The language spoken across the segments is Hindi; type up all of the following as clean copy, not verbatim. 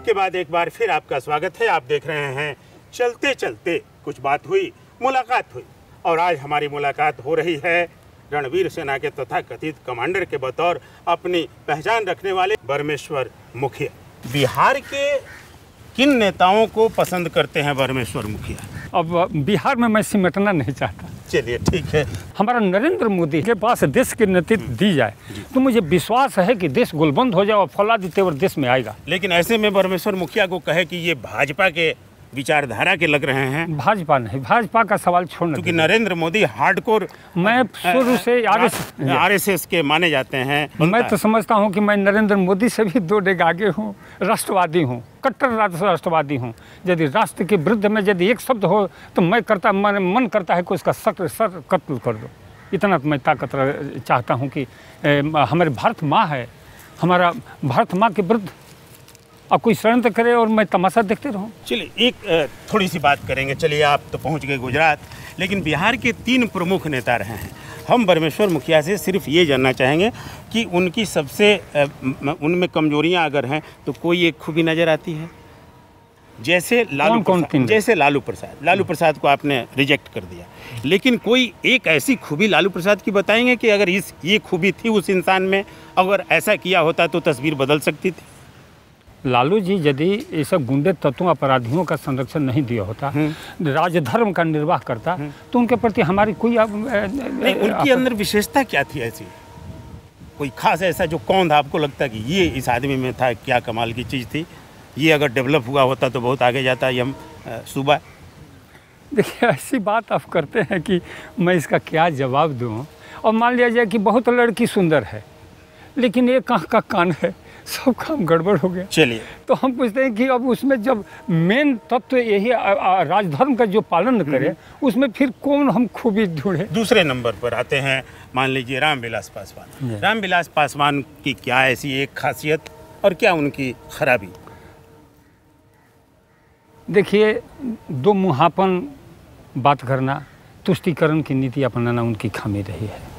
ब्रेक के बाद एक बार फिर आपका स्वागत है। आप देख रहे हैं चलते चलते कुछ बात हुई, मुलाकात हुई, और आज हमारी मुलाकात हो रही है रणवीर सेना के तथाकथित कमांडर के बतौर अपनी पहचान रखने वाले परमेश्वर मुखिया। बिहार के किन नेताओं को पसंद करते हैं परमेश्वर मुखिया? अब बिहार में मैं सिमटना नहीं चाहता। चलिए ठीक है। हमारा नरेंद्र मोदी के पास देश की नेतृत्व दी जाए तो मुझे विश्वास है कि देश गोलबंद हो जाए और फौलादी तेवर देश में आएगा। लेकिन ऐसे में परमेश्वर मुखिया को कहे कि ये भाजपा के विचारधारा के लग रहे हैं। भाजपा नहीं, भाजपा का सवाल छोड़ना, क्योंकि नरेंद्र मोदी हार्डकोर मैं शुरू से आरएसएस के माने जाते हैं। मैं तो समझता हूं कि मैं नरेंद्र मोदी से भी 2 डेग आगे हूं, राष्ट्रवादी हूं, कट्टर राष्ट्रवादी हूं। यदि राष्ट्र के विरुद्ध में यदि एक शब्द हो तो मन करता है कि उसका सर कत्ल कर दो। इतना मैं ताकत चाहता हूं कि हमारे भारत माँ है, हमारा भारत माँ के विरुद्ध अब कोई षड्यंत्र करे और मैं तमाशा देखते रहूं। चलिए एक थोड़ी सी बात करेंगे। चलिए आप तो पहुंच गए गुजरात, लेकिन बिहार के 3 प्रमुख नेता रहे हैं। हम परमेश्वर मुखिया से सिर्फ ये जानना चाहेंगे कि उनकी सबसे उनमें कमजोरियां अगर हैं तो कोई एक खूबी नज़र आती है? जैसे लालू प्रसाद को आपने रिजेक्ट कर दिया, लेकिन कोई एक ऐसी खूबी लालू प्रसाद की बताएंगे कि अगर ये खूबी थी उस इंसान में, अगर ऐसा किया होता तो तस्वीर बदल सकती थी? लालू जी यदि ये सब गुंडे तत्वों अपराधियों का संरक्षण नहीं दिया होता, राजधर्म का निर्वाह करता, तो उनके प्रति हमारी कोई नहीं। उनकी अंदर विशेषता क्या थी ऐसी, कोई खास ऐसा जो कौन था आपको लगता कि ये इस आदमी में था, क्या कमाल की चीज़ थी, ये अगर डेवलप हुआ होता तो बहुत आगे जाता ये हम सूबा? देखिए ऐसी बात आप करते हैं कि मैं इसका क्या जवाब दूँ। और मान लिया जाए कि बहुत लड़की सुंदर है लेकिन एक आँख का कान है, सब काम गड़बड़ हो गया। चलिए तो हम पूछते हैं कि अब उसमें जब मेन तत्व यही राजधर्म का जो पालन करे, उसमें फिर कौन हम खूबी ढूंढे? दूसरे नंबर पर आते हैं, मान लीजिए रामविलास पासवान। रामविलास पासवान की क्या ऐसी एक खासियत और क्या उनकी खराबी? देखिए, 2 मुहापन बात करना, तुष्टीकरण की नीति अपनाना उनकी खामी रही है।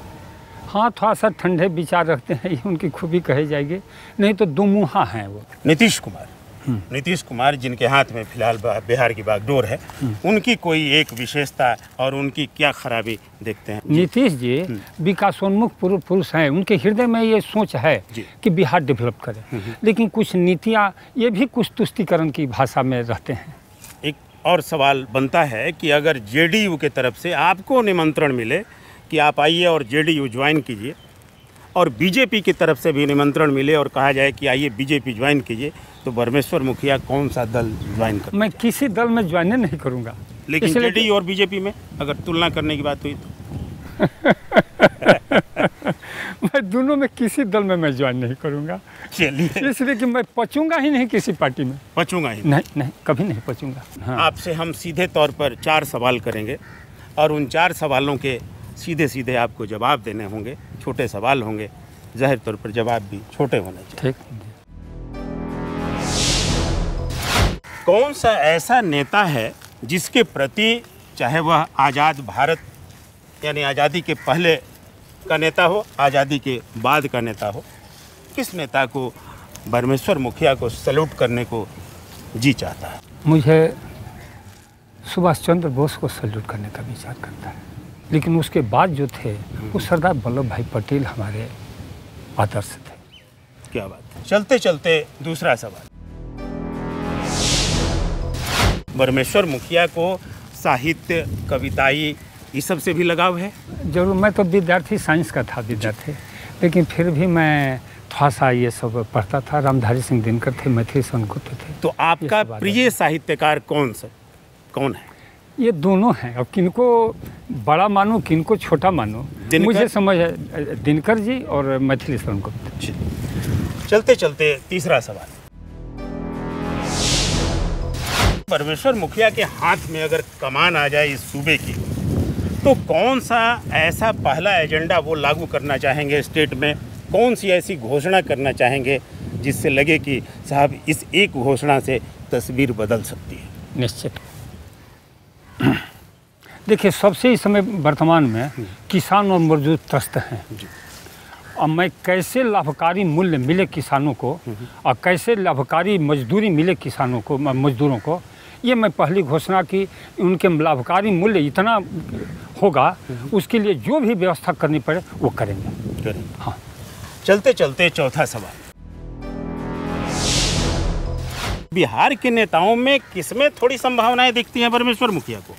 हाँ, थोड़ा सा ठंडे विचार रखते हैं, ये उनकी खूबी कही जाएगी, नहीं तो 2 मुहा हैं वो। नीतीश कुमार जिनके हाथ में फिलहाल बिहार की बागडोर है, उनकी कोई एक विशेषता और उनकी क्या खराबी देखते हैं? नीतीश जी विकासोन्मुख पुरुष हैं, उनके हृदय में ये सोच है कि बिहार डेवलप करे, लेकिन कुछ नीतियाँ ये भी कुछ तुष्टीकरण की भाषा में रहते हैं। एक और सवाल बनता है कि अगर जेडीयू के तरफ से आपको निमंत्रण मिले कि आप आइए और जेडीयू ज्वाइन कीजिए, और बीजेपी की तरफ से भी निमंत्रण मिले और कहा जाए कि आइए बीजेपी ज्वाइन कीजिए, तो परमेश्वर मुखिया कौन सा दल ज्वाइन कर? मैं किसी दल में ज्वाइन नहीं करूंगा। लेकिन जेडीयू और बीजेपी में अगर तुलना करने की बात हुई तो मैं दोनों में किसी दल में मैं ज्वाइन नहीं करूंगा। चलिए, इसलिए कि मैं पचूंगा ही नहीं किसी पार्टी में। पचूंगा ही नहीं, कभी नहीं पचूंगा। हाँ। आपसे हम सीधे तौर पर 4 सवाल करेंगे और उन 4 सवालों के सीधे आपको जवाब देने होंगे। छोटे सवाल होंगे, जाहिर तौर पर जवाब भी छोटे होने चाहिए। ठीक। कौन सा ऐसा नेता है जिसके प्रति, चाहे वह आज़ाद भारत यानी आज़ादी के पहले का नेता हो, आज़ादी के बाद का नेता हो, किस नेता को परमेश्वर मुखिया को सैल्यूट करने को जी चाहता है? मुझे सुभाष चंद्र बोस को सैल्यूट करने का विचार करता है, लेकिन उसके बाद जो थे वो सरदार वल्लभ भाई पटेल हमारे आदर्श थे। क्या बात। चलते चलते दूसरा सवाल। परमेश्वर मुखिया को साहित्य, कविताई, ये सब से भी लगाव है? जरूर। मैं तो विद्यार्थी, साइंस का था विद्यार्थी, लेकिन फिर भी मैं थोड़ा सा ये सब पढ़ता था। रामधारी सिंह दिनकर थे, मैथिली शरण गुप्त थे। तो आपका प्रिय साहित्यकार कौन है? ये दोनों हैं। अब किनको बड़ा मानो, किनको छोटा मानो, मुझे समझ है दिनकर जी और मैथिली शरण गुप्त। चलते चलते तीसरा सवाल। परमेश्वर मुखिया के हाथ में अगर कमान आ जाए इस सूबे की, तो कौन सा ऐसा पहला एजेंडा वो लागू करना चाहेंगे स्टेट में? कौन सी ऐसी घोषणा करना चाहेंगे जिससे लगे कि साहब इस एक घोषणा से तस्वीर बदल सकती है? निश्चित। देखिए, सबसे इस समय वर्तमान में किसान और मजदूर त्रस्त हैं, और मैं कैसे लाभकारी मूल्य मिले किसानों को और कैसे लाभकारी मजदूरी मिले किसानों को, मजदूरों को, ये मैं पहली घोषणा की। उनके लाभकारी मूल्य इतना होगा, उसके लिए जो भी व्यवस्था करनी पड़े वो करेंगे। हाँ। चलते चलते चौथा सवाल, बिहार के नेताओं में किसमें थोड़ी संभावनाएं दिखती हैं परमेश्वर मुखिया को?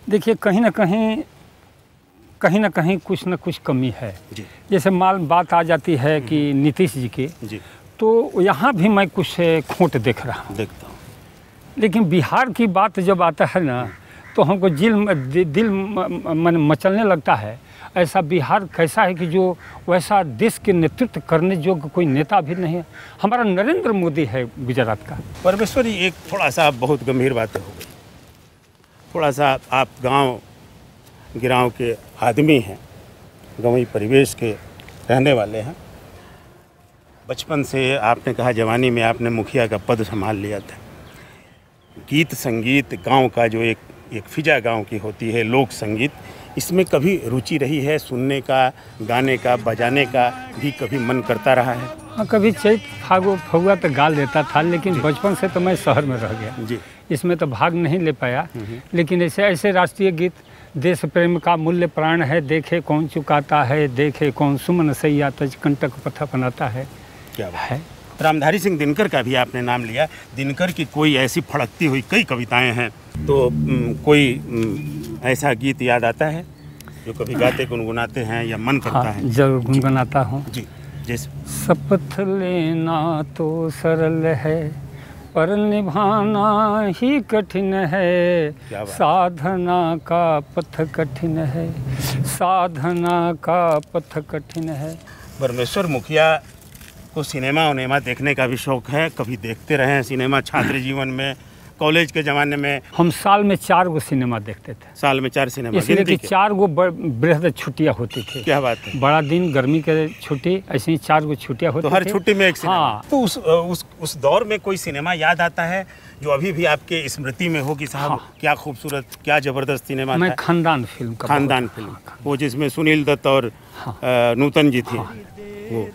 देखिए, कहीं ना कहीं कुछ न कुछ कमी है जी। जैसे बात आ जाती है कि नीतीश जी की, तो यहाँ भी मैं कुछ खोट देखता हूँ। लेकिन बिहार की बात जब आता है ना, तो हमको दिल मचलने लगता है। ऐसा बिहार कैसा है कि जो वैसा देश के नेतृत्व करने योग्य कोई नेता भी नहीं है। हमारा नरेंद्र मोदी है गुजरात का। परमेश्वर जी, एक थोड़ा सा बहुत गंभीर बातें हो गई। थोड़ा सा आप गांव गिराव के आदमी हैं, गाँवी परिवेश के रहने वाले हैं। बचपन से आपने कहा जवानी में आपने मुखिया का पद संभाल लिया था। गीत संगीत गांव का जो एक फिजा गांव की होती है, लोक संगीत, इसमें कभी रुचि रही है? सुनने का, गाने का, बजाने का भी कभी मन करता रहा है? हाँ, कभी चैत फगुआ तो गा लेता था, लेकिन बचपन से तो मैं शहर में रह गया जी। इसमें तो भाग नहीं ले पाया। लेकिन ऐसे राष्ट्रीय गीत, देश प्रेम का मूल्य प्राण है, देखे कौन चुकाता है, देखे कौन सुमन सैया तज कंटक पथा बनाता है। क्या है? रामधारी सिंह दिनकर का भी आपने नाम लिया। दिनकर की कोई ऐसी फड़कती हुई कई कविताएं हैं, तो कोई ऐसा गीत याद आता है जो कभी गाते गुनगुनाते हैं या मन करता हाँ, है? जरूर गुनगुनाता हूँ जी। जैसे शपथ लेना तो सरल है, पर निभाना ही कठिन है, साधना का पथ कठिन है, साधना का पथ कठिन है। परमेश्वर मुखिया को सिनेमा उनेमा देखने का भी शौक है? कभी देखते रहे हैं सिनेमा छात्र जीवन में, कॉलेज के ज़माने में? हम साल में 4 गो सिनेमा देखते थे। साल में 4 सिनेमा? इसलिए कि 4 गो बृहद छुट्टियाँ होती थी। क्या बात है? बड़ा दिन, गर्मी के छुट्टी, ऐसे ही 4 गो छुट्टियाँ होती तो हर छुट्टी में एक सिनेमा। हाँ। तो उस दौर में कोई सिनेमा याद आता है जो अभी भी आपके स्मृति में हो कि साहब हाँ। क्या खूबसूरत, क्या ज़बरदस्त सिनेमा था? मैं खानदान फिल्म का, खानदान फिल्म, वो जिसमें सुनील दत्त और नूतन जी थे, वो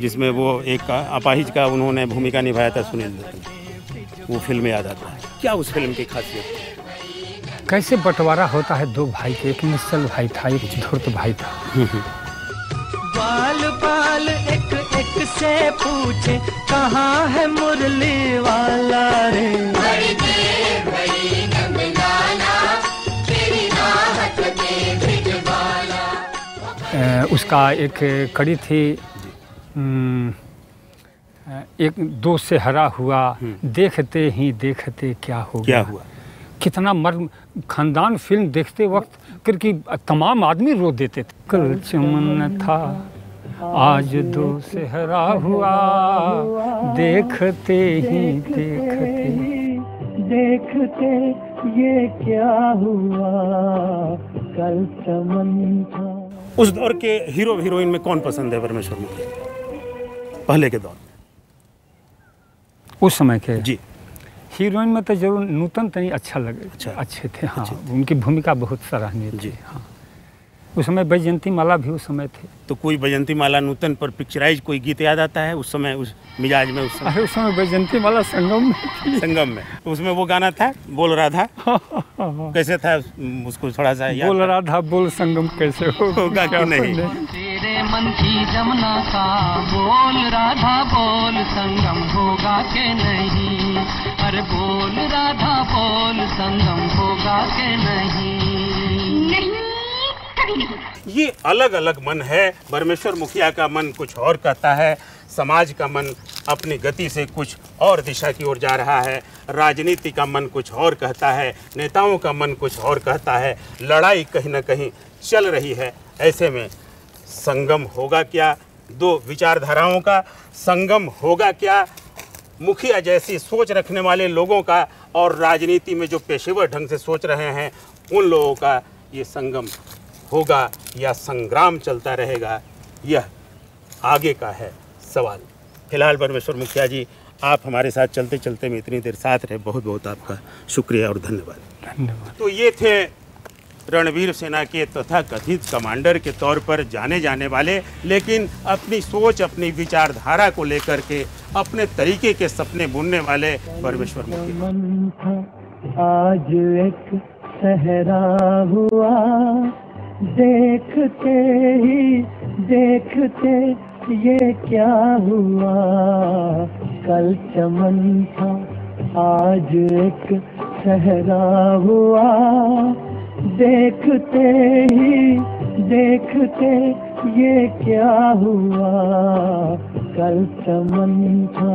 जिसमें वो एक अपाहिज का उन्होंने भूमिका निभाया था सुनील दत्त, वो फिल्म याद आता है। क्या उस फिल्म की खासियत है? कैसे बंटवारा होता है 2 भाई के, एक निश्चल भाई था, एक धूर्त भाई था। बाल बाल एक एक से पूछे कहाँ है मुरली वाला रे, बड़ी देर भई नंदलाला, तेरी राहत दे भिजवाला। उसका एक कड़ी थी, एक दोस्त से हरा हुआ, देखते ही देखते क्या हुआ। कितना मर्म, खानदान फिल्म देखते वक्त क्योंकि तमाम आदमी रो देते थे। कल चमन था आज दोस्त से हरा हुआ, देखते ही देखते ये क्या हुआ, कल चमन था। उस दौर के हीरो हीरोइन में कौन पसंद है परमेश्वर मुखिया? पहले के दौर में, उस समय के जी, हीरोइन में तो जरूर नूतन तनी अच्छा लगे। अच्छे थे। हाँ, उनकी भूमिका बहुत सराहनीय थी। हाँ, उस समय बैजयंती माला भी उस समय थे। तो कोई बैजयंती माला नूतन पर पिक्चराइज कोई गीत याद आता है उस समय, उस मिजाज में? उस समय, अरे उस समय बैजयंती माला संगम में थी। संगम में, तो उसमें वो गाना था बोल राधा, कैसे था उसको थोड़ा सा याद? बोल राधा बोल संगम कैसे होगा कि नहीं? तेरे मन की जमुना का बोल राधा बोल, संगम होगा के नहीं, अरे बोल राधा बोल, संगम होगा के नहीं। ये अलग अलग मन है। परमेश्वर मुखिया का मन कुछ और कहता है, समाज का मन अपनी गति से कुछ और दिशा की ओर जा रहा है, राजनीति का मन कुछ और कहता है, नेताओं का मन कुछ और कहता है, लड़ाई कहीं ना कहीं चल रही है। ऐसे में संगम होगा क्या? 2 विचारधाराओं का संगम होगा क्या? मुखिया जैसी सोच रखने वाले लोगों का और राजनीति में जो पेशेवर ढंग से सोच रहे हैं उन लोगों का ये संगम होगा या संग्राम चलता रहेगा? यह आगे का है सवाल। फिलहाल परमेश्वर मुखिया जी, आप हमारे साथ चलते चलते में इतनी देर साथ रहे, बहुत बहुत आपका शुक्रिया और धन्यवाद। धन्यवाद। तो ये थे रणवीर सेना के तथा कथित कमांडर के तौर पर जाने जाने वाले, लेकिन अपनी सोच, अपनी विचारधारा को लेकर के अपने तरीके के सपने बुनने वाले परमेश्वर मुखी। आज एक सहरा हुआ, देखते ही देखते ये क्या हुआ। कल चमन था, आज एक सहरा हुआ, देखते ही देखते ये क्या हुआ। कल चमन था।